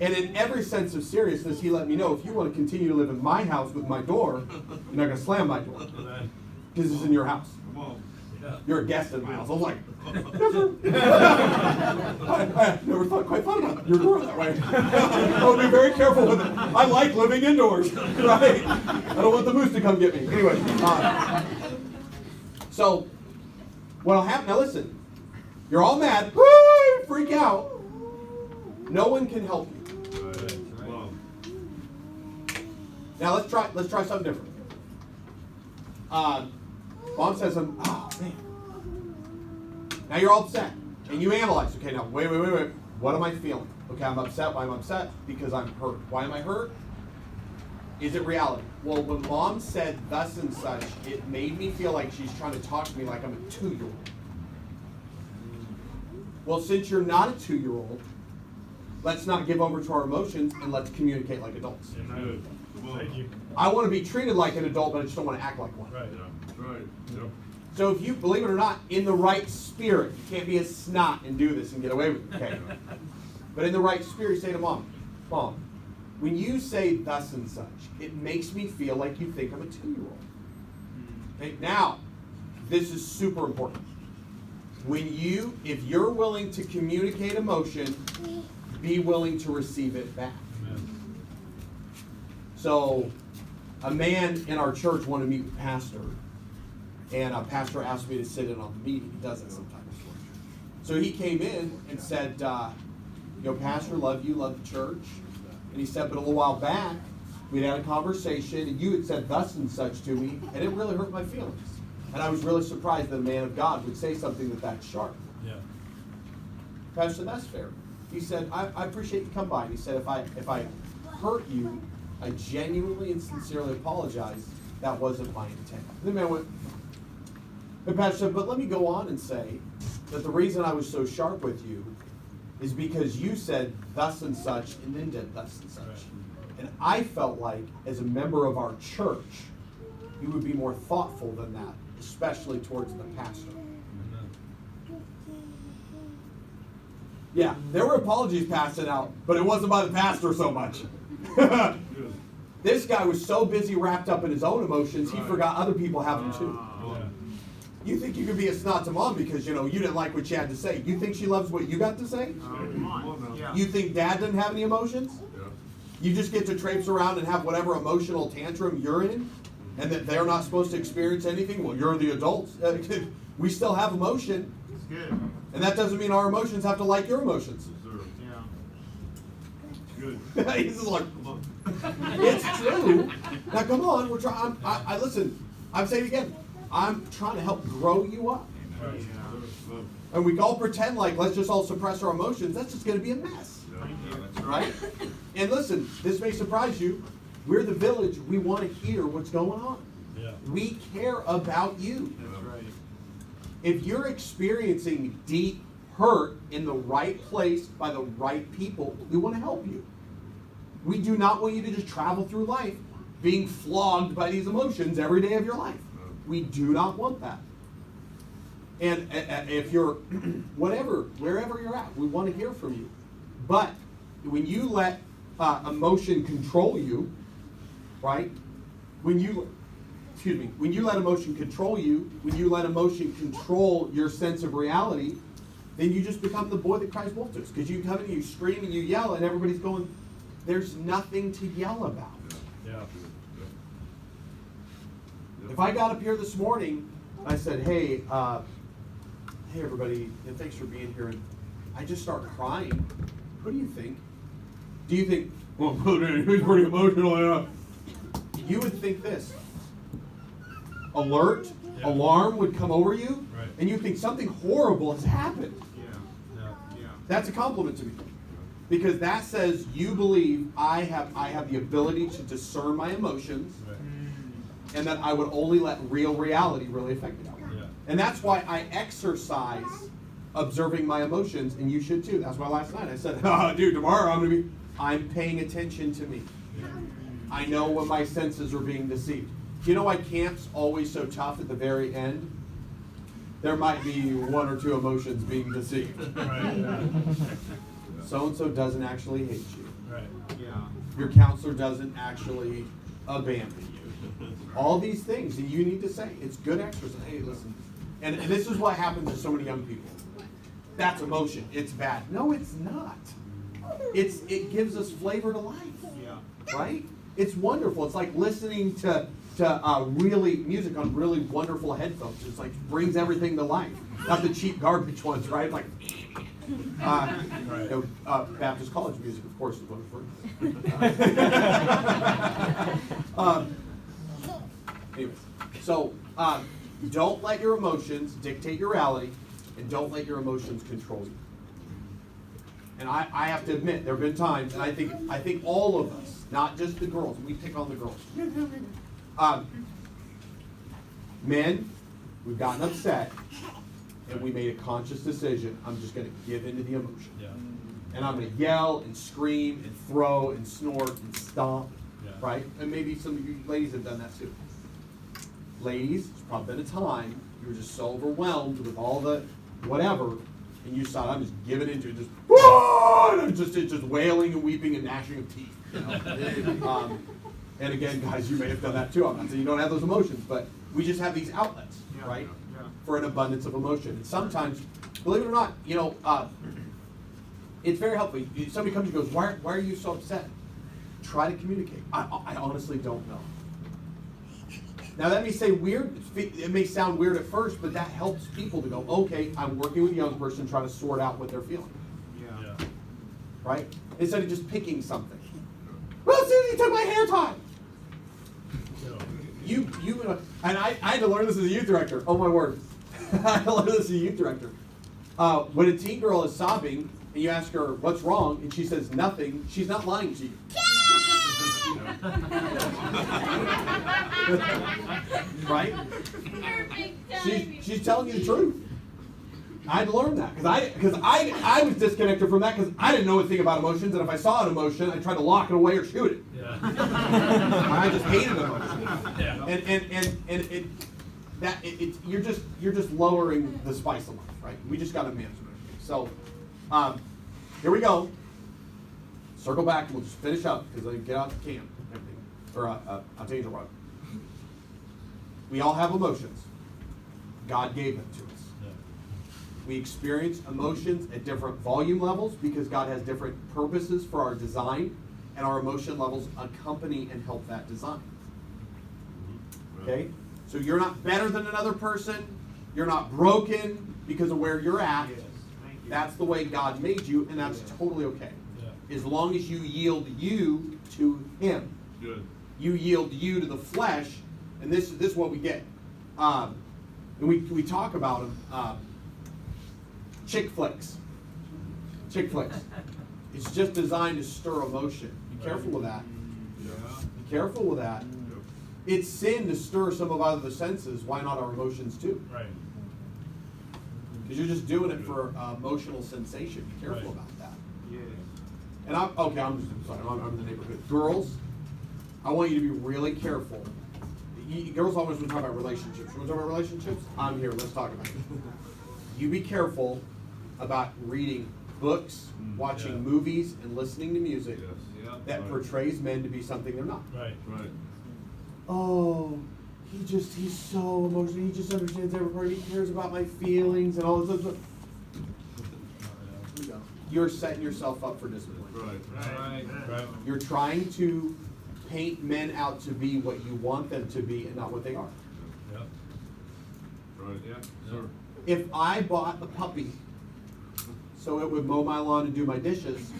And in every sense of seriousness, he let me know, if you want to continue to live in my house with my door, you're not going to slam my door. Because it's in your house. Come on. You're a guest in my house. I was like, never. I never thought quite thought about your door that way. I'll be very careful with it. I like living indoors, right? I don't want the moose to come get me. Anyway, so what'll happen? Now listen, you're all mad, freak out. No one can help you. Come on. Now let's try something different. Mom says, oh man. Now you're all upset. And you analyze, okay, now wait. What am I feeling? Okay, I'm upset. Why am I upset? Because I'm hurt. Why am I hurt? Is it reality? Well, when Mom said thus and such, it made me feel like she's trying to talk to me like I'm a 2-year-old. Well, since you're not a 2-year-old, let's not give over to our emotions and let's communicate like adults. Good. Come on. Thank you. I want to be treated like an adult, but I just don't want to act like one. Right. Yeah, that's right. Yep. So if you, believe it or not, in the right spirit, you can't be a snot and do this and get away with it, okay? But in the right spirit, you say to Mom, when you say thus and such, it makes me feel like you think I'm a 2-year-old. Okay, now, this is super important. If you're willing to communicate emotion, be willing to receive it back. Amen. So, a man in our church wanted to meet with the pastor, and a pastor asked me to sit in on the meeting. He does that sometimes. So he came in and said, Pastor, love you, love the church. And he said, but a little while back, we'd had a conversation, and you had said thus and such to me, and it really hurt my feelings. And I was really surprised that a man of God would say something that sharp. Yeah. Pastor said, that's fair. He said, I appreciate you come by. And he said, if I hurt you, I genuinely and sincerely apologize. That wasn't my intent. And the man went, the pastor said, but let me go on and say that the reason I was so sharp with you is because you said thus and such and then did thus and such. Right. And I felt like, as a member of our church, you would be more thoughtful than that, especially towards the pastor. Amen. Yeah, there were apologies passing out, but it wasn't by the pastor so much. Good. This guy was so busy wrapped up in his own emotions, he Right. forgot other people have them too. Yeah. You think you could be a snot to Mom because, you didn't like what she had to say. You think she loves what you got to say? Come on now. Yeah. You think Dad doesn't have any emotions? Yeah. You just get to traipse around and have whatever emotional tantrum you're in, and that they're not supposed to experience anything? Well, you're the adults. We still have emotion, It's good. and that doesn't mean our emotions have to like your emotions. Yes, sir. Yeah. Good. He's just like, Come on. it's true. Now, come on. We're trying. I listen. I'm saying it again. I'm trying to help grow you up. Right. Yes, sir. And we all pretend like let's just all suppress our emotions. That's just going to be a mess, Yeah, that's right? And listen, this may surprise you. We're the village. We want to hear what's going on. Yeah. We care about you. That's right. If you're experiencing deep hurt in the right place by the right people, we want to help you. We do not want you to just travel through life being flogged by these emotions every day of your life. We do not want that. And if you're, wherever you're at, we want to hear from you. But when you let emotion control you, right? When you let emotion control you, when you let emotion control your sense of reality, then you just become the boy that cries wolf does. Because you come and you scream and you yell and everybody's going, there's nothing to yell about. Yeah. If I got up here this morning, I said, hey everybody, and thanks for being here, and I just start crying, what do you think? Do you think, well, he's pretty emotional, yeah. You would think this. Alert, Yeah. alarm would come over you, Right. and you think something horrible has happened. Yeah. Yeah. That's a compliment to me. Because that says you believe I have the ability to discern my emotions, Right. and that I would only let real reality really affect me. Yeah. And that's why I exercise observing my emotions, and you should too. That's why last night I said, oh, dude, tomorrow I'm I'm paying attention to me. I know when my senses are being deceived. You know why camp's always so tough at the very end? There might be one or two emotions being deceived. Right, yeah. So-and-so doesn't actually hate you. Right. Yeah. Your counselor doesn't actually abandon you. All these things that you need to say. It's good exercise. Hey, listen. And this is what happens to so many young people. That's emotion. It's bad. No, it's not. It gives us flavor to life. Yeah. Right? It's wonderful. It's like listening to really music on really wonderful headphones. It's like brings everything to life. Not the cheap garbage ones, right? Like, Baptist college music, of course, is what it's for. Anyways, so don't let your emotions dictate your reality, and don't let your emotions control you. And I have to admit, there have been times, and I think all of us, not just the girls, we pick on the girls. Men, we've gotten upset, and we made a conscious decision. I'm just going to give into the emotion. Yeah. And I'm going to yell and scream and throw and snort and stomp, Yeah. right? And maybe some of you ladies have done that too. Ladies, there's probably been a time you were just so overwhelmed with all the whatever, and you thought, I'm just giving into it, just, and I'm just wailing and weeping and gnashing of teeth. You know? And again, guys, you may have done that too. I'm not saying you don't have those emotions, but we just have these outlets, Yeah, right? yeah. For an abundance of emotion. And sometimes, believe it or not, you know, it's very helpful. Somebody comes and goes, why are you so upset? Try to communicate. I honestly don't know. Now that may say weird, it may sound weird at first, but that helps people to go, okay, I'm working with a young person trying to sort out what they're feeling, Yeah. Yeah. right? Instead of just picking something. Well, Susie took my hair tie. And I had to learn this as a youth director. Oh my word. I had to learn this as a youth director. When a teen girl is sobbing and you ask her what's wrong and she says nothing, she's not lying to you. Right? She's telling you the truth. I had to learn that because I was disconnected from that because I didn't know anything about emotions, and if I saw an emotion, I tried to lock it away or shoot it. Yeah. I just hated emotion. Yeah. And you're just lowering the spice of life, right? We just got to manage it. So here we go. Circle back and we'll just finish up because I get out the camp and everything, or I'll tell you what. We all have emotions. God gave them to us. We experience emotions at different volume levels because God has different purposes for our design, and our emotion levels accompany and help that design. Okay? So you're not better than another person. You're not broken because of where you're at. Yes. Thank you. That's the way God made you, and that's totally okay. Yeah. As long as you yield you to Him. Good. You yield you to the flesh, and this is what we get. And we talk about them. Chick flicks. Chick flicks. It's just designed to stir emotion. Be careful with that. Yeah. Be careful with that. It's sin to stir some of other senses. Why not our emotions too? Right. Because you're just doing it for emotional sensation. Be careful Right. about that. Yeah. And I'm in the neighborhood. Girls, I want you to be really careful. Girls always want to talk about relationships. You want to talk about relationships? I'm here. Let's talk about it. You be careful about reading books, watching Yeah. movies, and listening to music Yes. Yeah. that Right. portrays men to be something they're not. Right. Right. Oh, he's so emotional. He just understands every part. He cares about my feelings and all this other stuff. You're setting yourself up for disappointment. Right. Right. You're trying to paint men out to be what you want them to be and not what they are. Yep. Right. Yeah. Yeah. Sure. If I bought a puppy so it would mow my lawn and do my dishes,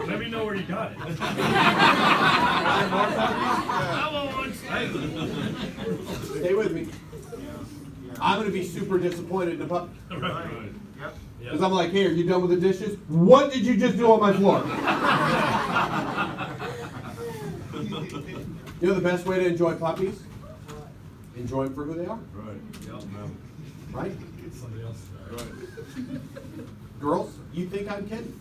Let me know where you got it. stay with me. Yeah. I'm going to be super disappointed in a puppy. Right. Right. Yep. Because I'm like, hey, are you done with the dishes? What did you just do on my floor? You know the best way to enjoy puppies? Enjoy them for who they are, Right. Yep. right? Somebody else. Right. Girls, you think I'm kidding.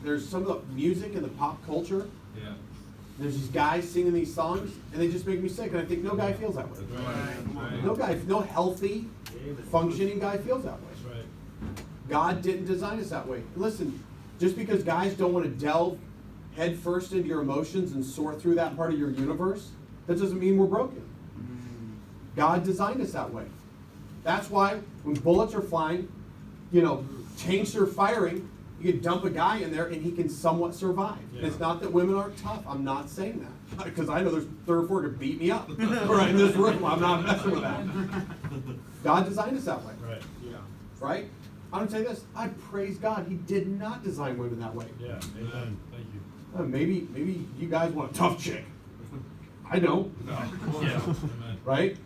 There's some of the music and the pop culture. Yeah. There's these guys singing these songs, and they just make me sick. And I think no guy feels that way. Right. No healthy, functioning guy feels that way. That's right. God didn't design us that way. Listen, just because guys don't want to delve head first into your emotions and sort through that part of your universe, that doesn't mean we're broken. God designed us that way. That's why when bullets are flying, tanks are firing, you can dump a guy in there and he can somewhat survive. Yeah. And it's not that women aren't tough. I'm not saying that. Because I know there's 3 or 4 could beat me up right in this room. I'm not messing with that. God designed us that way. Right. Yeah. Right? I'm going to say this. I praise God. He did not design women that way. Yeah. Amen. Thank you. Maybe you guys want a tough chick. I don't. Yeah. Amen. Right?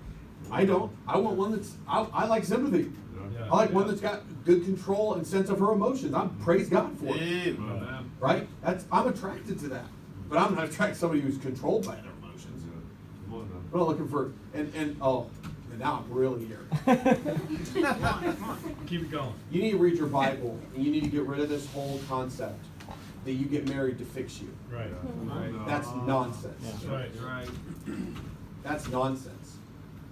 I don't. I want one that's, I like sympathy. Yeah. I like one that's got good control and sense of her emotions. I praise God for it. Amen. Right? I'm attracted to that. But I'm not attracted to somebody who's controlled by their emotions. I'm not looking for, and now I'm really here. Keep it going. You need to read your Bible, and you need to get rid of this whole concept that you get married to fix you. Right. That's nonsense. That's right. Right. That's nonsense.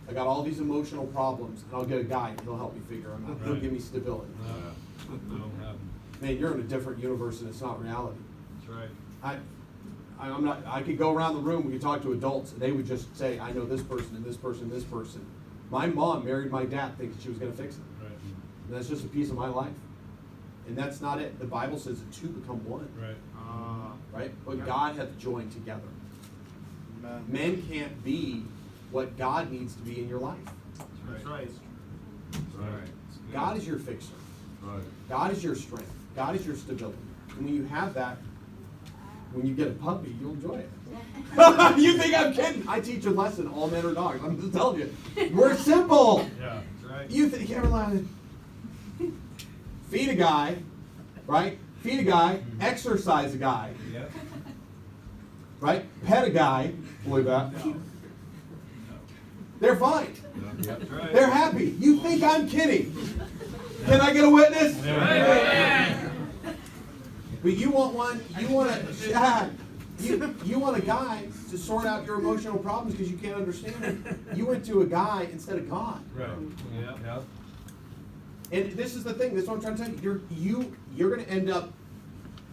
I got all these emotional problems, and I'll get a guy, and he'll help me figure them out. He'll Right. give me stability. No, don't happen. Man, you're in a different universe, and it's not reality. That's right. I'm not. I could go around the room. We could talk to adults, and they would just say, "I know this person and this person and this person." My mom married my dad, thinking she was going to fix it. Right. And that's just a piece of my life, and that's not it. The Bible says the two become one, Right. right? But God hath joined together. Men can't be what God needs to be in your life. That's right. Right. God is your fixer. Right. God is your strength. God is your stability. And when you have that, when you get a puppy, you'll enjoy it. You think I'm kidding? I teach a lesson, all men are dogs. I'm just telling you. We're simple. Yeah. That's right. You think Caroline, feed a guy, right? Feed a guy, exercise a guy, Yep. right? Pet a guy, believe that. They're fine. That's right. They're happy. You think I'm kidding? Can I get a witness? But you want one, you want a guy to sort out your emotional problems because you can't understand them. You went to a guy instead of God. Right. Yeah. Yeah. And this is the thing, this is what I'm trying to tell you. You're gonna end up,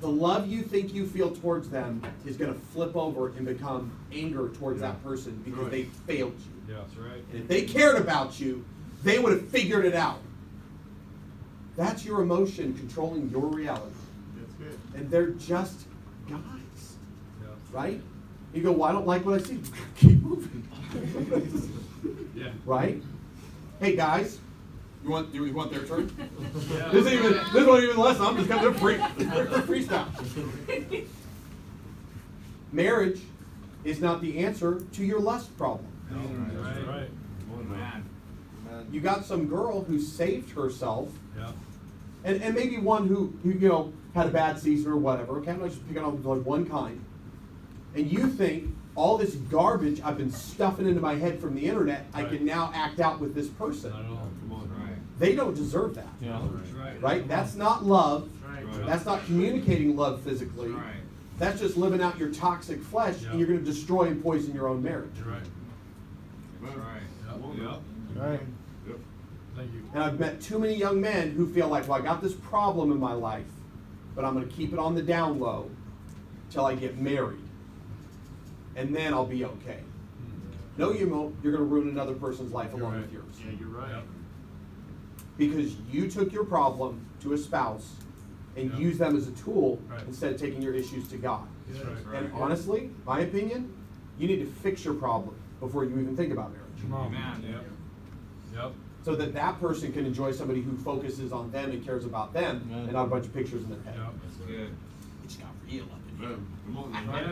the love you think you feel towards them is gonna flip over and become anger towards that person because Right. they failed you. Yeah. That's right. And if they cared about you, they would have figured it out. That's your emotion controlling your reality. That's good. And they're just guys, Yeah. right? You go, well, I don't like what I see. Keep moving. Yeah. Right? Hey guys, you want their turn? Yeah. This wasn't even lesson. I'm just coming to freestyle. Marriage is not the answer to your lust problem. That's right. Man. You got some girl who saved herself, Yeah. and maybe one who had a bad season or whatever. Okay, I'm not just picking on like one kind. And you think all this garbage I've been stuffing into my head from the internet, I Right. can now act out with this person. Not at all. Come on. Right. They don't deserve that. Yeah. That's right. Right? That's not love. That's right. That's not communicating love physically. Right. That's just living out your toxic flesh, Yeah. and you're going to destroy and poison your own marriage. You're right. That's right. Yep. Yep. Right. Yep. Thank you. And I've met too many young men who feel like, well, I got this problem in my life, but I'm going to keep it on the down low till I get married, and then I'll be okay. No, you won't. You're going to ruin another person's life You're along right. with yours. Yeah, you're right. Yep. Because you took your problem to a spouse and Yeah. used them as a tool Right. instead of taking your issues to God. That's That's right. And honestly, my opinion, you need to fix your problem before you even think about marriage. Come on. Amen. Yep. Yep. So that that person can enjoy somebody who focuses on them and cares about them Amen. and not a bunch of pictures in their head. Yep. That's good. It just got real up in here. Come on. Right.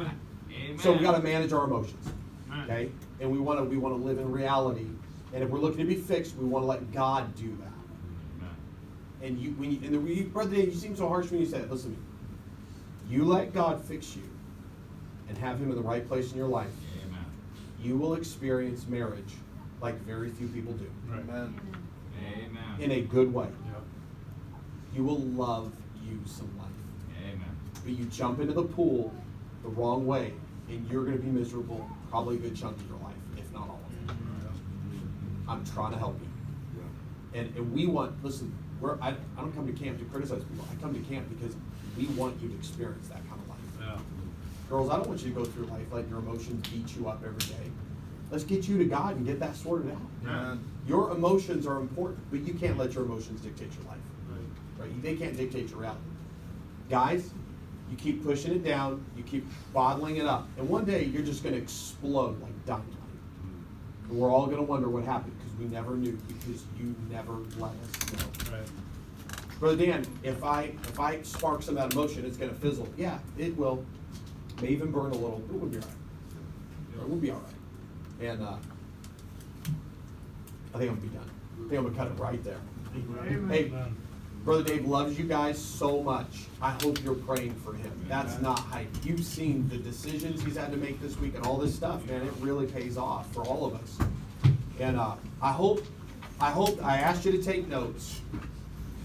Amen. So we got to manage our emotions, Amen. okay? And we want to live in reality. And if we're looking to be fixed, we want to let God do that. Amen. And Brother Dave, you seem so harsh when you say it. Listen to me. You let God fix you and have Him in the right place in your life, Amen. you will experience marriage like very few people do, Right. Amen. in a good way. Yep. You will love you some life. Amen. But you jump into the pool the wrong way, and you're going to be miserable probably a good chunk of your life, if not all of it. I'm trying to help you. And we want, listen, I don't come to camp to criticize people. I come to camp because we want you to experience that kind of life. Yeah. Girls, I don't want you to go through life letting your emotions beat you up every day. Let's get you to God and get that sorted out. Yeah. Your emotions are important, but you can't let your emotions dictate your life. Right. Right? They can't dictate your reality. Guys, you keep pushing it down, you keep bottling it up, and one day you're just going to explode like dynamite. And we're all going to wonder what happened because we never knew, because you never let us know. Right. Brother Dan, if I spark some of that emotion, it's going to fizzle. Yeah, it will. May even burn a little, but it will be all right. It will be all right. And I think I'm going to be done. I think I'm going to cut it right there. Hey, Brother Dave loves you guys so much. I hope you're praying for him. That's not hype. You've seen the decisions he's had to make this week and all this stuff, man. It really pays off for all of us. And I hope I asked you to take notes.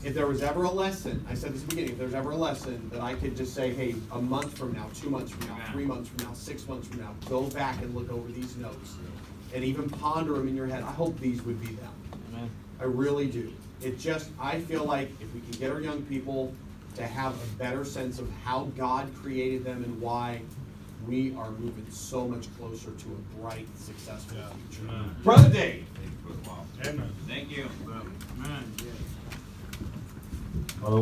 If there was ever a lesson, I said this at the beginning, if there's ever a lesson that I could just say, hey, a month from now, 2 months from now, 3 months from now, 6 months from now, go back and look over these notes and even ponder them in your head. I hope these would be them. Amen. I really do. I feel like if we can get our young people to have a better sense of how God created them and why, we are moving so much closer to a bright, successful future. Amen. Brother Dave. Football. Amen. Thank you. Amen. By the way,